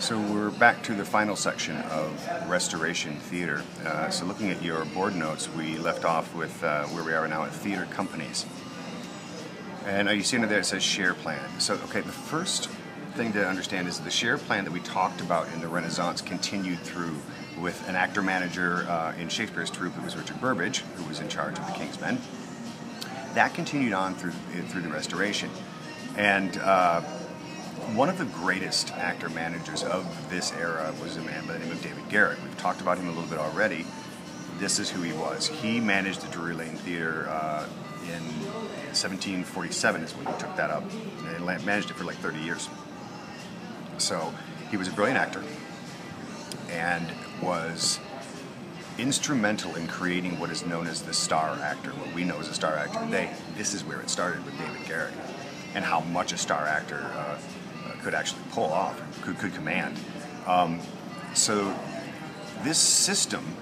So we're back to the final section of Restoration Theater. So looking at your board notes, we left off with where we are now at theater companies. And you see under there it says share plan. So, okay, the first thing to understand is the share plan that we talked about in the Renaissance continued through with an actor-manager in Shakespeare's troupe. It was Richard Burbage, who was in charge of the King's Men. That continued on through the Restoration. And one of the greatest actor-managers of this era was a man by the name of David Garrick. We've talked about him a little bit already. This is who he was. He managed the Drury Lane Theater in 1747 is when he took that up, and managed it for like 30 years. So he was a brilliant actor and was instrumental in creating what is known as the star actor, what we know as a star actor today. This is where it started with David Garrick and how much a star actor could actually pull off, could command. So this system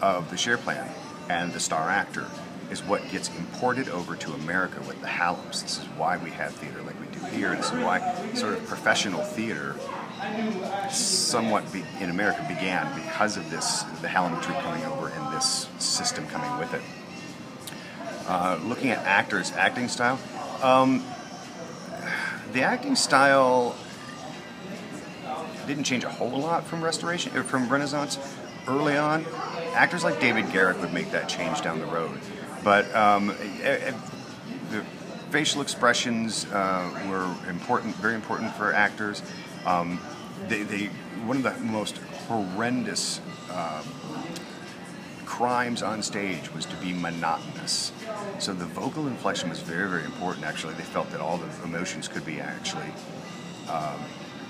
of the share plan and the star actor is what gets imported over to America with the Halloms. This is why we have theater like we do here, and this is why sort of professional theater somewhat in America began because of this, the Hallam troupe coming over and this system coming with it. Looking at actors' acting style, the acting style didn't change a whole lot from Restoration or from Renaissance. Early on, actors like David Garrick would make that change down the road. But the facial expressions were important, very important for actors. One of the most horrendous crimes on stage was to be monotonous. So the vocal inflection was very, very important. Actually, they felt that all the emotions could be actually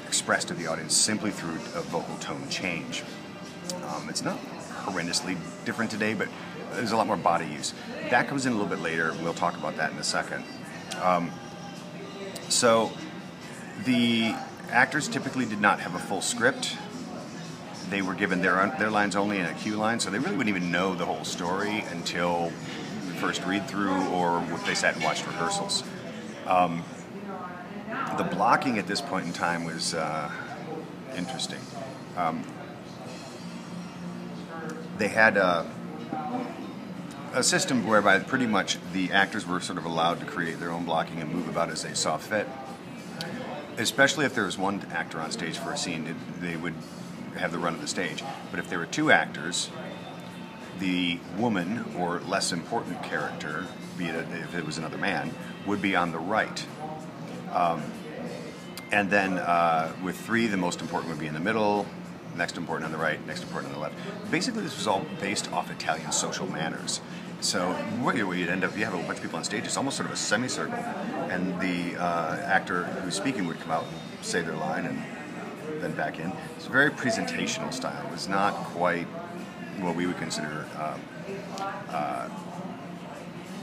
expressed to the audience simply through a vocal tone change. It's not horrendously different today, but there's a lot more body use. That comes in a little bit later. We'll talk about that in a second. So the actors typically did not have a full script. They were given their lines only in a cue line, so they really wouldn't even know the whole story until the first read-through or if they sat and watched rehearsals. The blocking at this point in time was interesting. They had a system whereby pretty much the actors were sort of allowed to create their own blocking and move about as they saw fit. Especially if there was one actor on stage for a scene, they would have the run of the stage. But if there were two actors, the woman or less important character, be it if it was another man, would be on the right. And then with three, the most important would be in the middle, next important on the right, next important on the left. Basically, this was all based off Italian social manners. So what you'd end up, you have a bunch of people on stage, it's almost sort of a semicircle, and the actor who's speaking would come out and say their line and then back in. It's a very presentational style. It was not quite what we would consider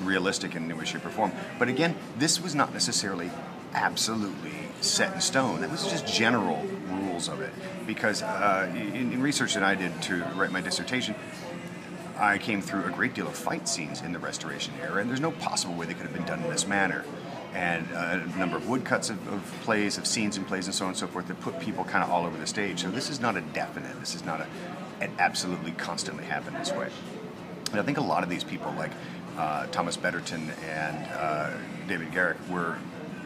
realistic in any way, shape, or form. But again, this was not necessarily absolutely set in stone. It was just general rules of it. Because in research that I did to write my dissertation, I came through a great deal of fight scenes in the Restoration era, and there's no possible way they could have been done in this manner. And a number of woodcuts of plays, of scenes in plays, and so on and so forth that put people kind of all over the stage. So this is not a definite, this is not it absolutely constantly happened this way. And I think a lot of these people, like Thomas Betterton and David Garrick, were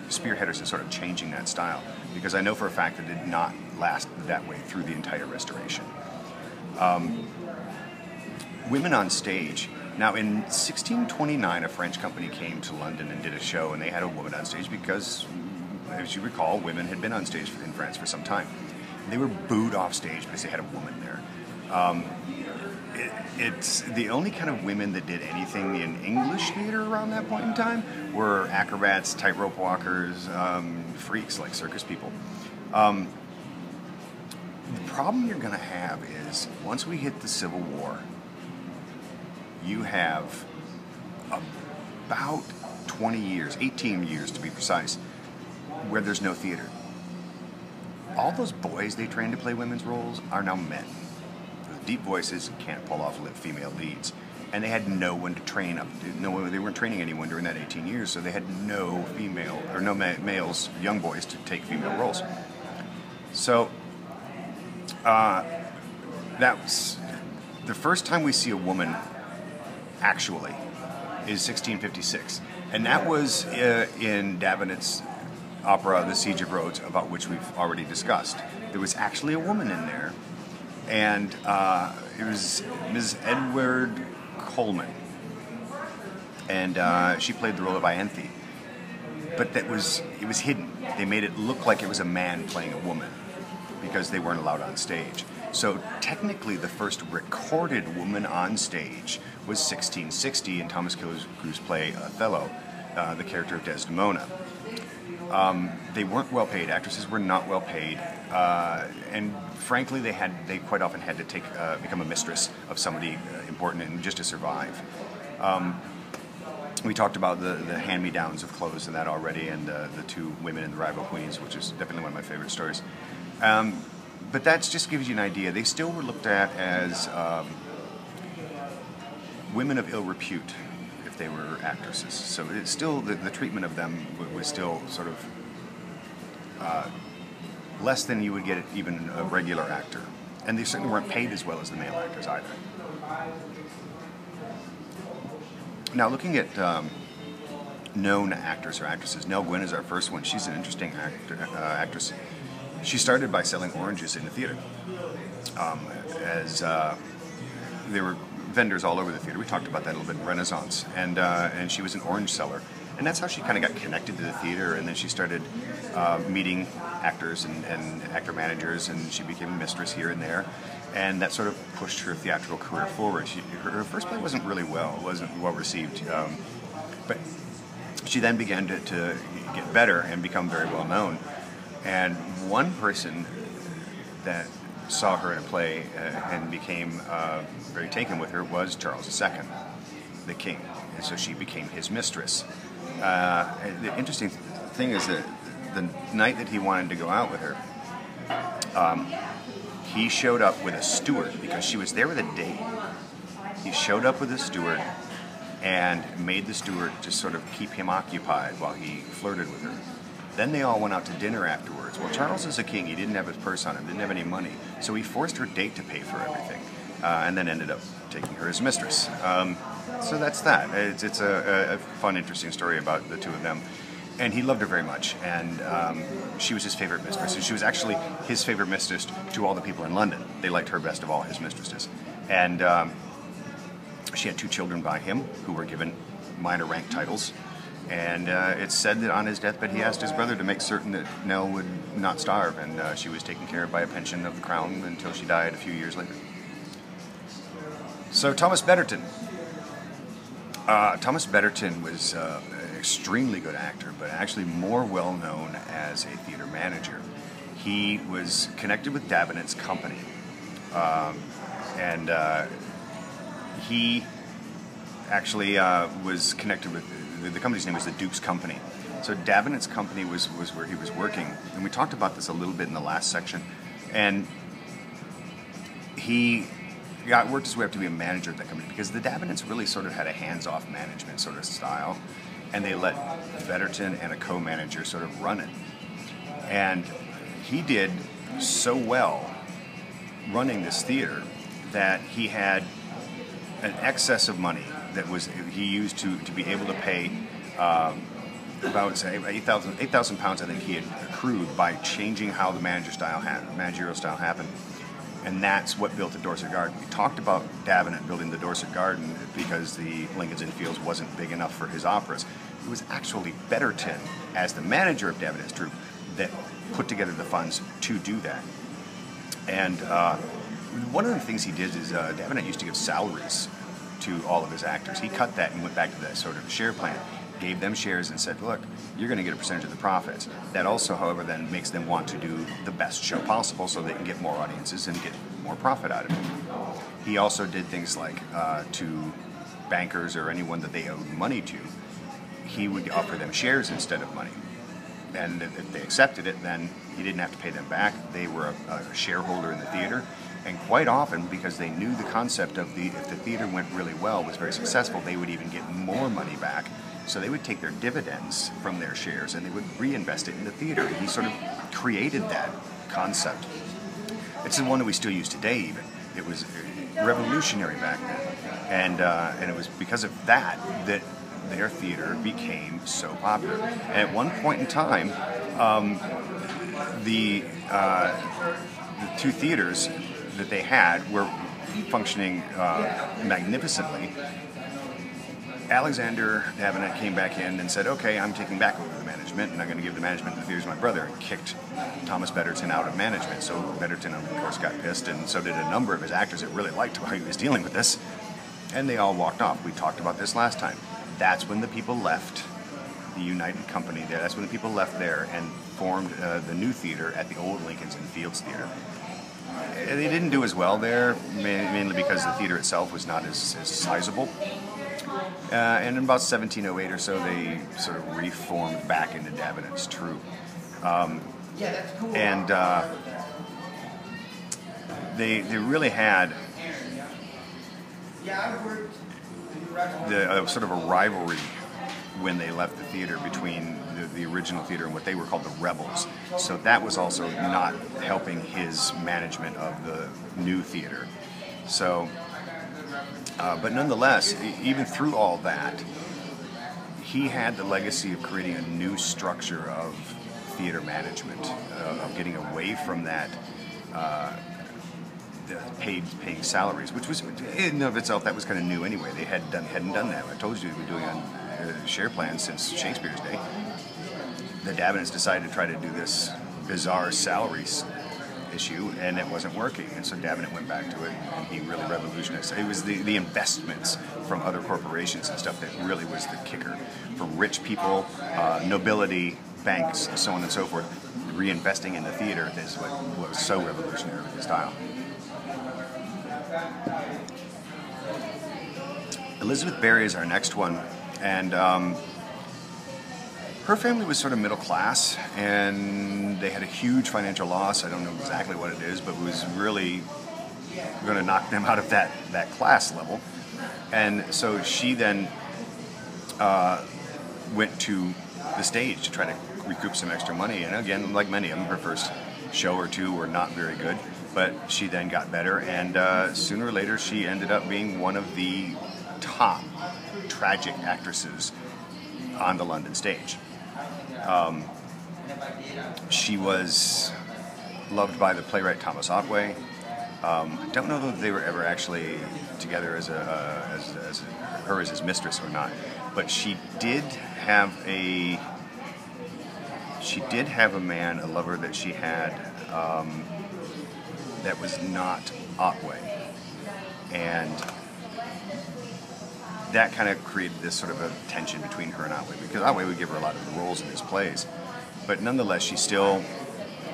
spearheaders in sort of changing that style, because I know for a fact that it did not last that way through the entire Restoration. Women on stage. Now, in 1629, a French company came to London and did a show, and they had a woman on stage because, as you recall, women had been on stage in France for some time. They were booed off stage because they had a woman there. It's the only kind of women that did anything in English theater around that point in time were acrobats, tightrope walkers, freaks like circus people. The problem you're going to have is once we hit the Civil War, you have about 20 years, 18 years to be precise, where there's no theater. All those boys they trained to play women's roles are now men. With deep voices can't pull off female leads. And they had no one to train up. They weren't training anyone during that 18 years, so they had no female, or no males, young boys, to take female roles. So That's the first time we see a woman actually is 1656, and that was in Davenant's opera The Siege of Rhodes, about which we've already discussed. There was actually a woman in there, and it was Mrs. Edward Coleman, and she played the role of Ianthe. But it was hidden. They made it look like it was a man playing a woman because they weren't allowed on stage. So technically the first recorded woman on stage was 1660 in Thomas Killigrew's play Othello, the character of Desdemona. They weren't well paid. Actresses were not well paid, and frankly, they quite often had to become a mistress of somebody important and just to survive. We talked about the hand-me-downs of clothes and that already, and the two women in the rival queens, which is definitely one of my favorite stories. But that just gives you an idea. They still were looked at as women of ill repute if they were actresses. So it's still the treatment of them was still sort of less than you would get even a regular actor. And they certainly weren't paid as well as the male actors either. Now, looking at known actors or actresses, Nell Gwynn is our first one. She's an interesting actress. She started by selling oranges in the theater. There were vendors all over the theater. We talked about that a little bit in Renaissance. And she was an orange seller. And that's how she kind of got connected to the theater. And then she started meeting actors and actor managers, and she became a mistress here and there. And that sort of pushed her theatrical career forward. Her first play wasn't well received, but she then began to get better and become very well known. And one person that saw her in a play and became very taken with her was Charles II, the king, and so she became his mistress. The interesting thing is that the night that he wanted to go out with her, he showed up with a steward because she was there with a date. He showed up with a steward and made the steward just sort of keep him occupied while he flirted with her. Then they all went out to dinner afterwards. Well, Charles is a king. He didn't have his purse on him, didn't have any money, so he forced her date to pay for everything, and then ended up taking her as mistress. So that's that. It's a fun, interesting story about the two of them. And he loved her very much, and she was his favorite mistress. And she was actually his favorite mistress to all the people in London. They liked her best of all his mistresses. And she had two children by him who were given minor rank titles. And it's said that on his deathbed he asked his brother to make certain that Nell would not starve, and she was taken care of by a pension of the crown until she died a few years later. So Thomas Betterton. Thomas Betterton was an extremely good actor, but actually more well known as a theater manager. He was connected with Davenant's company, and he actually was connected with the company's name was the Duke's Company. So Davenant's company was where he was working, and we talked about this a little bit in the last section. And he worked his way up to be a manager of that company because the Davenants really sort of had a hands-off management sort of style, and they let Betterton and a co-manager sort of run it. And he did so well running this theater that he had an excess of money that he used to be able to pay about, say, 8,000 pounds. I think he had accrued by changing how the managerial style happened. And that's what built the Dorset Garden. We talked about Davenant building the Dorset Garden because the Lincoln's Inn Fields wasn't big enough for his operas. It was actually Betterton, as the manager of Davenant's troupe, that put together the funds to do that. And one of the things he did is Davenant used to give salaries to all of his actors. He cut that and went back to that sort of share plan, gave them shares and said, look, you're going to get a percentage of the profits. That also, however, then makes them want to do the best show possible so they can get more audiences and get more profit out of it. He also did things like to bankers or anyone that they owed money to, he would offer them shares instead of money. And if they accepted it, then he didn't have to pay them back. They were a shareholder in the theater. And quite often, because they knew the concept of if the theater went really well, was very successful, they would even get more money back. So they would take their dividends from their shares and they would reinvest it in the theater. He sort of created that concept. It's the one that we still use today even. It was revolutionary back then. And it was because of that that their theater became so popular. And at one point in time, the two theaters that they had were functioning magnificently. Alexander Davenant came back in and said, okay, I'm taking back over the management, and I'm going to give the management of the theaters to my brother, and kicked Thomas Betterton out of management. So Betterton, of course, got pissed, and so did a number of his actors that really liked how he was dealing with this, and they all walked off. We talked about this last time. That's when the people left the United Company there. That's when the people left there and formed the new theater at the old Lincoln's Inn Fields Theater. They didn't do as well there, mainly because the theater itself was not as sizable. And in about 1708 or so, they sort of reformed back into Davenant's troupe. And they really had sort of a rivalry when they left the theater between the original theater and what they were called the Rebels. So that was also not helping his management of the new theater. So, but nonetheless, even through all that, he had the legacy of creating a new structure of theater management, of getting away from that paying salaries, which was in and of itself, that was kind of new anyway. They hadn't done that. I told you they've been doing on share plans since Shakespeare's day. The Davenants decided to try to do this bizarre salaries issue, and it wasn't working. And so Davenant went back to it, and he really revolutionized. It was the investments from other corporations and stuff that really was the kicker. For rich people, nobility, banks, so on and so forth, reinvesting in the theater is what was so revolutionary with his style. Elizabeth Barry is our next one, and her family was sort of middle class, and they had a huge financial loss. I don't know exactly what it is, but it was really going to knock them out of that class level. And so she then went to the stage to try to recoup some extra money. And again, like many of them, her first show or two were not very good, but she then got better, and sooner or later she ended up being one of the top tragic actresses on the London stage. She was loved by the playwright Thomas Otway. I don't know that they were ever actually together as her as his mistress or not, but she did have a man, a lover that she had that was not Otway, and that kind of created this sort of a tension between her and Otway, because Otway would give her a lot of the roles in his plays. But nonetheless, she still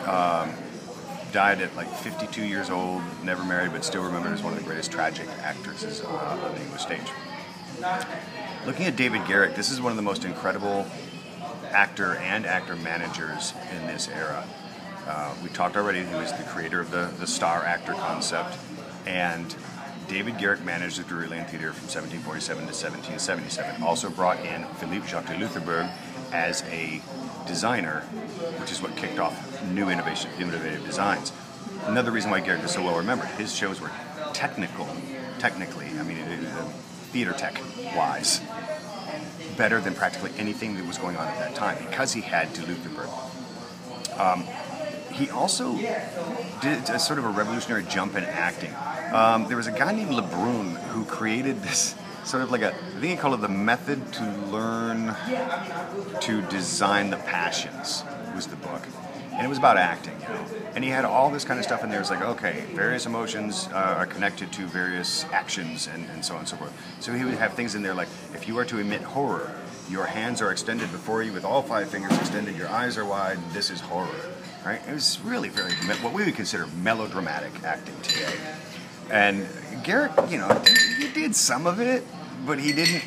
died at like 52 years old, never married, but still remembered as one of the greatest tragic actresses on the English stage. Looking at David Garrick, this is one of the most incredible actor and actor managers in this era. We talked already, he was the creator of the star actor concept, and David Garrick managed the Drury Lane Theatre from 1747 to 1777. Also brought in Philippe Jacques de Loutherbourg as a designer, which is what kicked off new innovative designs. Another reason why Garrick is so well remembered, his shows were technically, I mean, theater tech-wise, better than practically anything that was going on at that time, because he had de Loutherbourg. He also did a sort of a revolutionary jump in acting. There was a guy named Lebrun who created this sort of like I think he called it the method to learn to design the passions, was the book. And it was about acting, you know. And he had all this kind of stuff in there. It's like, okay, various emotions are connected to various actions and so on and so forth. So he would have things in there like, if you are to emit horror, your hands are extended before you with all 5 fingers extended, your eyes are wide, this is horror. Right? It was really very, what we would consider melodramatic acting today. And Garrick, you know, he did some of it, but he didn't.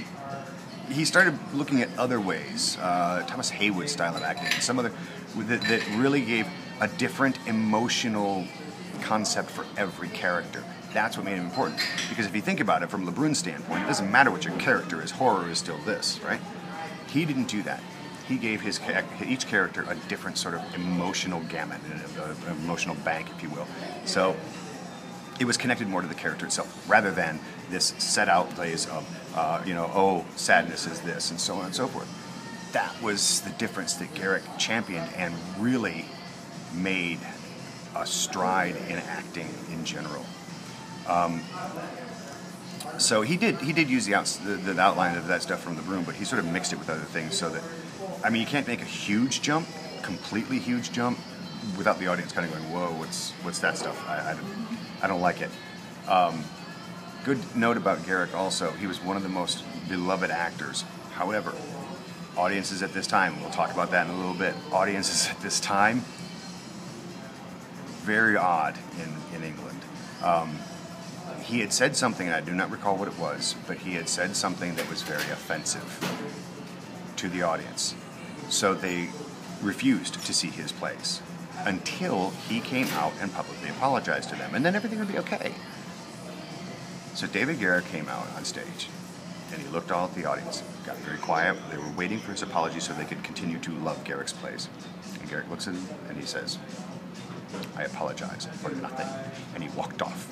He started looking at other ways, Thomas Haywood's style of acting, and some other that really gave a different emotional concept for every character. That's what made him important. Because if you think about it from Lebrun's standpoint, it doesn't matter what your character is, horror is still this, right? He didn't do that. he gave each character a different sort of emotional gamut, an emotional bank, if you will. So it was connected more to the character itself, rather than this set outlays of, oh, sadness is this, and so on and so forth. That was the difference that Garrick championed and really made a stride in acting in general. So he did use the outline of that stuff from The Room, but he sort of mixed it with other things so that, I mean, you can't make a huge jump, completely huge jump, without the audience kind of going, whoa, what's that stuff? I don't like it. Good note about Garrick also, he was one of the most beloved actors. However, audiences at this time, we'll talk about that in a little bit, audiences at this time, very odd in England. He had said something, and I do not recall what it was, but he had said something that was very offensive to the audience. So they refused to see his plays until he came out and publicly apologized to them, and then everything would be okay. So David Garrick came out on stage, and he looked all at the audience, got very quiet. They were waiting for his apology so they could continue to love Garrick's plays. And Garrick looks at him, and he says, "I apologize for nothing," and he walked off.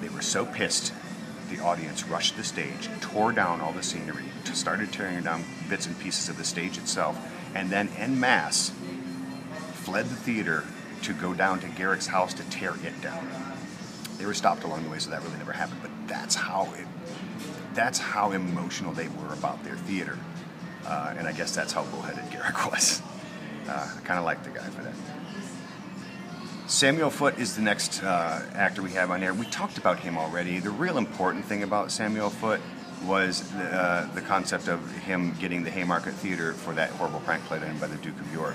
They were so pissed, the audience rushed the stage, tore down all the scenery, started tearing down bits and pieces of the stage itself, and then en masse fled the theater to go down to Garrick's house to tear it down. They were stopped along the way, so that really never happened, but that's how emotional they were about their theater. And I guess that's how bullheaded Garrick was. I kind of like the guy for that. Samuel Foote is the next actor we have on here. We talked about him already. The real important thing about Samuel Foote was the concept of him getting the Haymarket Theatre for that horrible prank play done by the Duke of York.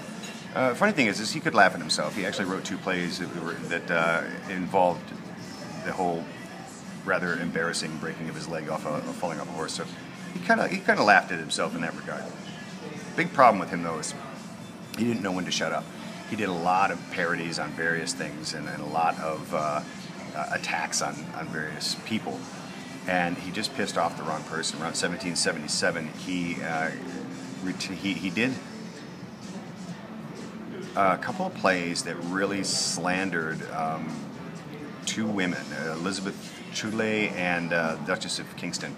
Funny thing is he could laugh at himself. He actually wrote 2 plays that involved the whole rather embarrassing breaking of his leg off falling off a horse. So he kind of laughed at himself in that regard. Big problem with him though is he didn't know when to shut up. He did a lot of parodies on various things and a lot of attacks on various people. And he just pissed off the wrong person. Around 1777, he did a couple of plays that really slandered 2 women, Elizabeth Chudleigh and Duchess of Kingston.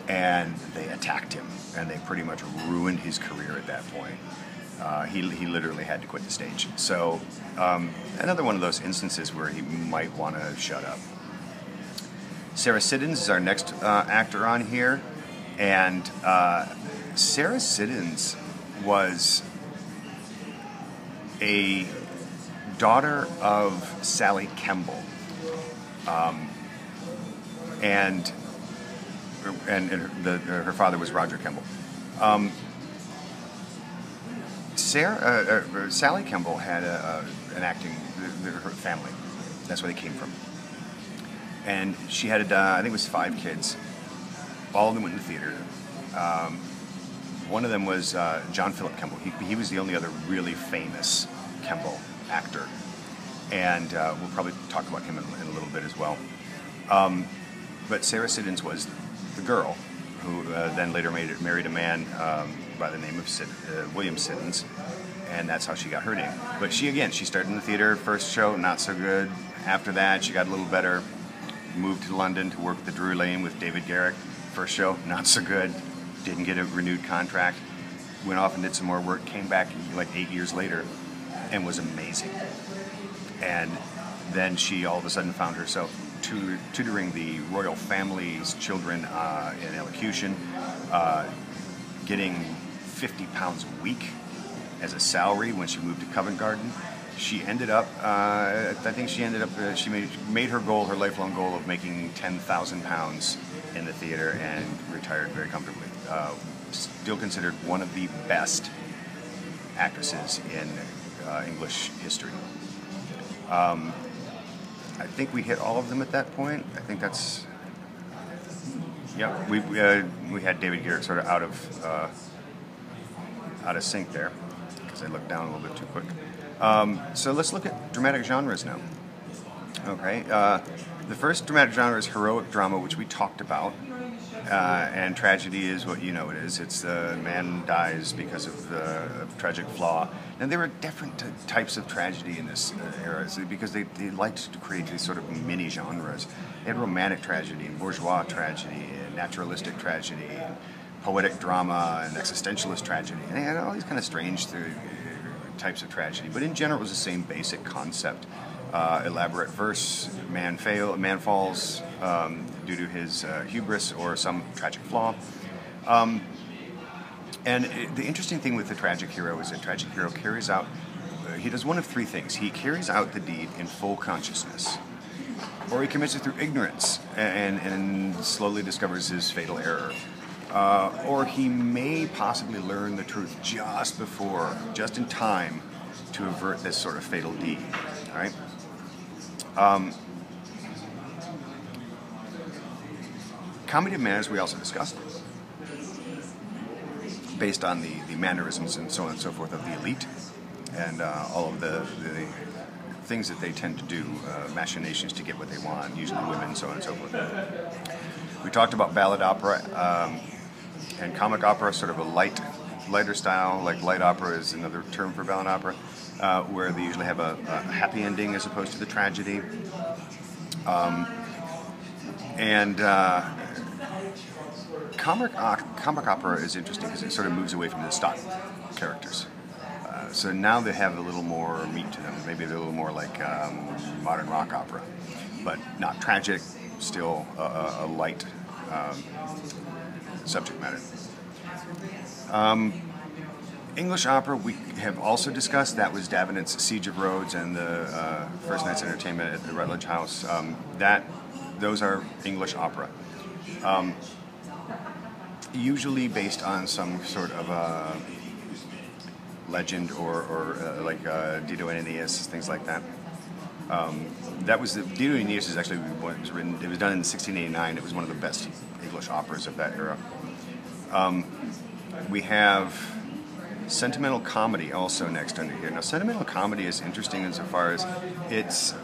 And they attacked him, and they pretty much ruined his career at that point. He literally had to quit the stage. So another one of those instances where he might want to shut up. Sarah Siddons is our next actor on here, and Sarah Siddons was a daughter of Sally Kemble, and her father was Roger Kemble. Sally Kemble had an acting, her family. That's where they came from. And she had, I think it was 5 kids. All of them went in the theater. One of them was John Philip Kemble. He was the only other really famous Kemble actor. And we'll probably talk about him in a little bit as well. But Sarah Siddons was the girl who then later married a man by the name of William Siddons, and that's how she got her name. But she started in the theater, first show, not so good. After that, she got a little better, moved to London to work at the Drury Lane with David Garrick. First show, not so good, didn't get a renewed contract, went off and did some more work, came back like 8 years later, and was amazing. And then she all of a sudden found herself tutoring the royal family's children in elocution, getting £50 a week as a salary when she moved to Covent Garden. She ended up, she made her goal, her lifelong goal of making £10,000 in the theater and retired very comfortably. Still considered one of the best actresses in English history. I think we hit all of them at that point. I think that's, yeah. We had David Garrick sort of out of sync there because I looked down a little bit too quick. So let's look at dramatic genres now. Okay, the first dramatic genre is heroic drama, which we talked about. and tragedy is what you know it is. It's a man dies because of a tragic flaw. And there were different types of tragedy in this era because they liked to create these sort of mini genres. They had romantic tragedy and bourgeois tragedy and naturalistic tragedy and poetic drama and existentialist tragedy. And they had all these kind of strange types of tragedy. But in general, it was the same basic concept. Elaborate verse, man falls due to his hubris or some tragic flaw. And the interesting thing with the tragic hero is that tragic hero carries out, he does one of three things. He carries out the deed in full consciousness, or he commits it through ignorance and slowly discovers his fatal error. Or he may possibly learn the truth just in time to avert this sort of fatal deed. All right? Comedy of manners we also discussed, based on the mannerisms and so on and so forth of the elite, and all of the things that they tend to do, machinations to get what they want, usually women, so on and so forth. We talked about ballad opera and comic opera, sort of a lighter style, like light opera is another term for ballad opera, where they usually have a happy ending as opposed to the tragedy. Comic opera is interesting because it sort of moves away from the stock characters. So now they have a little more meat to them. Maybe they're a little more like modern rock opera, but not tragic, still a light subject matter. English opera we have also discussed. That was Davenant's Siege of Rhodes and the First Night's Entertainment at the Rutledge House. Those are English opera. Usually based on some sort of legend or like Dido and Aeneas, things like that. That was Dido and Aeneas is actually what was written. It was done in 1689. It was one of the best English operas of that era. We have sentimental comedy also next under here. Now, sentimental comedy is interesting insofar as it's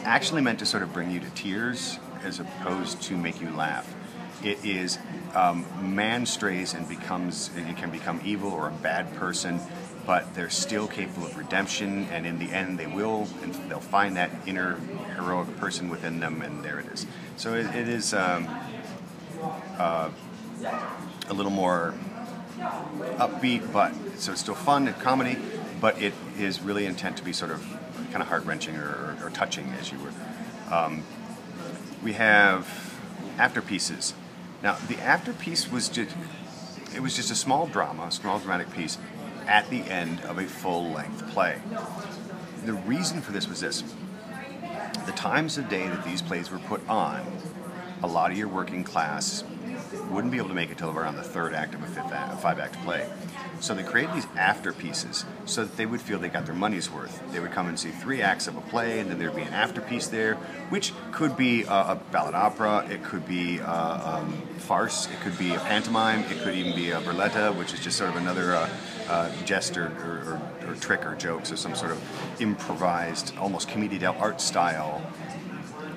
actually meant to sort of bring you to tears as opposed to make you laugh. It is man strays and can become evil or a bad person, but they're still capable of redemption, and in the end they'll find that inner heroic person within them, and there it is. So it is a little more upbeat, but so it's still fun and comedy, but it is really intent to be sort of kind of heart-wrenching or touching, as you would. We have afterpieces. Now, the afterpiece was just a small dramatic piece at the end of a full-length play. The reason for this was this. The times of day that these plays were put on, a lot of your working class wouldn't be able to make it till around the third act of a five-act play. So they created these after pieces so that they would feel they got their money's worth. They would come and see 3 acts of a play, and then there'd be an after piece there, which could be a ballad opera, it could be a farce, it could be a pantomime, it could even be a burletta, which is just sort of another jest or trick or joke, so some sort of improvised, almost commedia dell'arte style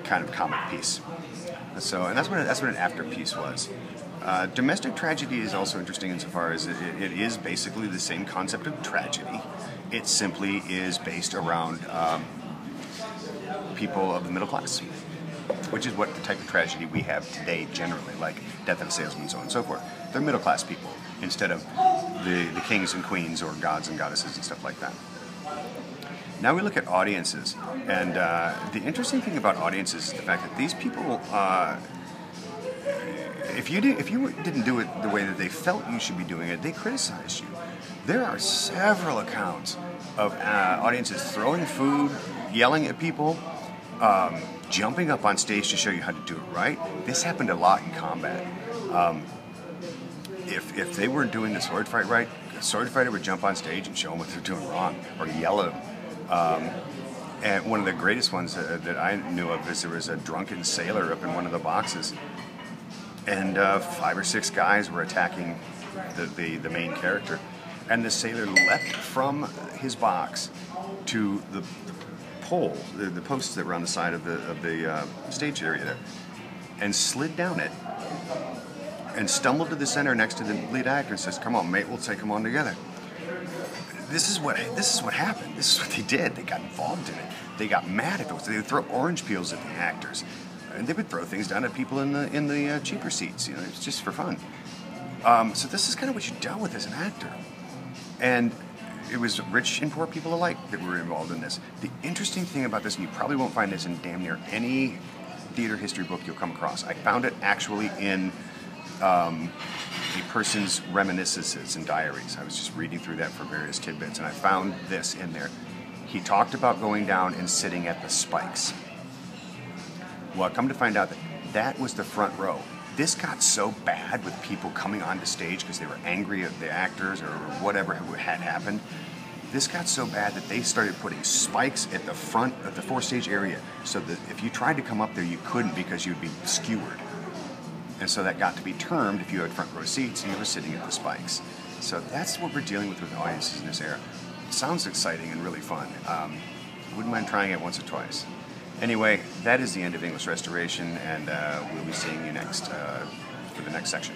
kind of comic piece. So, and that's what an after piece was. Domestic tragedy is also interesting insofar as it is basically the same concept of tragedy. It simply is based around people of the middle class, which is what the type of tragedy we have today generally, like Death of a Salesman, so on and so forth. They're middle class people instead of the kings and queens or gods and goddesses and stuff like that. Now we look at audiences, and the interesting thing about audiences is the fact that these people, if you didn't do it the way that they felt you should be doing it, they criticized you. There are several accounts of audiences throwing food, yelling at people, jumping up on stage to show you how to do it right. This happened a lot in combat. If they weren't doing the sword fight right, a sword fighter would jump on stage and show them what they're doing wrong, or yell at them. And one of the greatest ones that I knew of is there was a drunken sailor up in one of the boxes, and 5 or 6 guys were attacking the main character, and the sailor leapt from his box to the pole, the posts that were on the side of the stage area there. and slid down it and stumbled to the center next to the lead actor and says, "Come on, mate, we'll take them on together." This is what happened. This is what they did. They got involved in it. They got mad at those. They would throw orange peels at the actors, and they would throw things down at people in the cheaper seats. You know, it's just for fun. So this is kind of what you dealt with as an actor, and it was rich and poor people alike that were involved in this. The interesting thing about this, and you probably won't find this in damn near any theater history book you'll come across. I found it actually in a person's reminiscences and diaries. I was just reading through that for various tidbits, and I found this in there. He talked about going down and sitting at the spikes. Well, come to find out that was the front row. This got so bad with people coming onto stage because they were angry at the actors or whatever had happened. This got so bad that they started putting spikes at the front of the four-stage area, so that if you tried to come up there, you couldn't because you'd be skewered. And so that got to be termed, if you had front row seats and you were sitting at the spikes. So that's what we're dealing with audiences in this era. It sounds exciting and really fun. Wouldn't mind trying it once or twice. Anyway, that is the end of English Restoration, and we'll be seeing you next for the next section.